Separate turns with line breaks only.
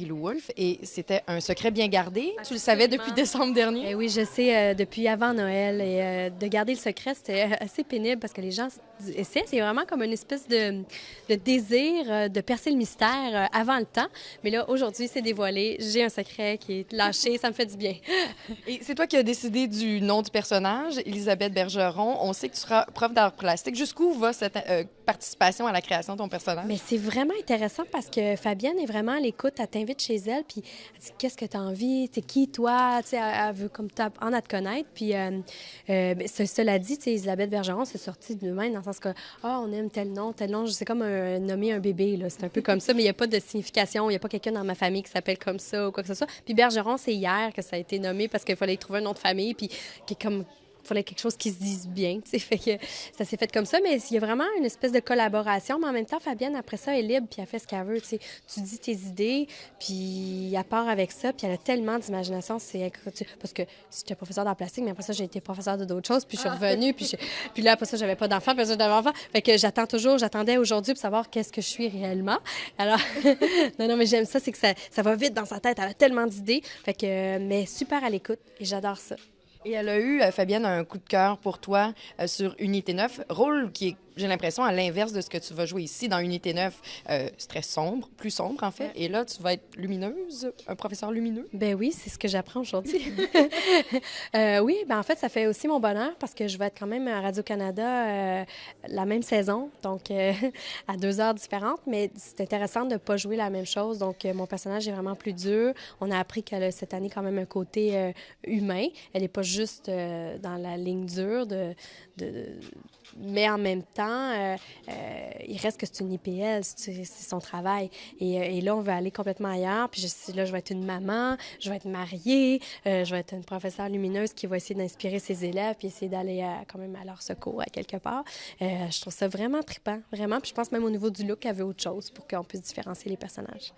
Marie-Lou Wolfe et c'était un secret bien gardé. Tu le savais depuis décembre dernier?
Oui, je sais, depuis avant Noël. Et de garder le secret, c'était assez pénible parce que les gens essaient. C'est vraiment comme une espèce de désir de percer le mystère avant le temps. Mais là, aujourd'hui, c'est dévoilé. J'ai un secret qui est lâché. Ça me fait du bien.
Et c'est toi qui as décidé du nom du personnage, Elisabeth Bergeron. On sait que tu seras prof d'art plastique. Jusqu'où va cette participation à la création de ton
Mais
personnage?
c'est vraiment intéressant parce que Fabienne est vraiment à l'écoute. Elle t'invite chez elle, puis elle dit qu'est-ce que tu as envie, t'es qui toi, tu sais, elle veut comme apprendre à te connaître. Puis cela dit, tu sais, Elisabeth Bergeron s'est sortie de nous-mêmes dans le sens que on aime tel nom, c'est comme nommer un bébé là, c'est un peu comme ça, mais il n'y a pas de signification, il n'y a pas quelqu'un dans ma famille qui s'appelle comme ça ou quoi que ce soit. Puis Bergeron, c'est hier que ça a été nommé parce qu'il fallait trouver un nom de famille, puis qui est comme il fallait quelque chose qui se dise bien, tu sais, fait que ça s'est fait comme ça, mais il y a vraiment une espèce de collaboration, mais en même temps, Fabienne, après ça, elle est libre, puis elle fait ce qu'elle veut, tu sais. Tu dis tes idées, puis elle part avec ça, puis elle a tellement d'imagination, parce que j'étais professeure d'art plastique, mais après ça, j'ai été professeure de d'autres choses, puis je suis revenue, puis là, après ça, j'avais pas d'enfant, puis là, j'avais enfant, fait que j'attendais aujourd'hui pour savoir qu'est-ce que je suis réellement. Alors, non, mais j'aime ça, c'est que ça va vite dans sa tête, elle a tellement d'idées, fait que, mais super à l'écoute, et j'adore ça.
Et elle a eu, Fabienne, un coup de cœur pour toi sur Unité 9, rôle qui est, j'ai l'impression, à l'inverse de ce que tu vas jouer ici. Dans Unité 9, c'est très sombre, plus sombre en fait. Et là, tu vas être lumineuse, un professeur lumineux.
Ben oui, c'est ce que j'apprends aujourd'hui. Oui, ben en fait, ça fait aussi mon bonheur parce que je vais être quand même à Radio-Canada la même saison, donc à 2 heures différentes, mais c'est intéressant de ne pas jouer la même chose. Donc, mon personnage est vraiment plus dur. On a appris qu'elle a cette année quand même un côté humain. Elle n'est pas juste dans la ligne dure de... Mais en même temps, il reste que c'est une IPL, c'est son travail. Et là, on veut aller complètement ailleurs. Puis là, je vais être une maman, je vais être mariée, je vais être une professeure lumineuse qui va essayer d'inspirer ses élèves puis essayer d'aller quand même à leur secours à quelque part. Je trouve ça vraiment trippant, vraiment. Puis je pense même au niveau du look, elle veut autre chose pour qu'on puisse différencier les personnages.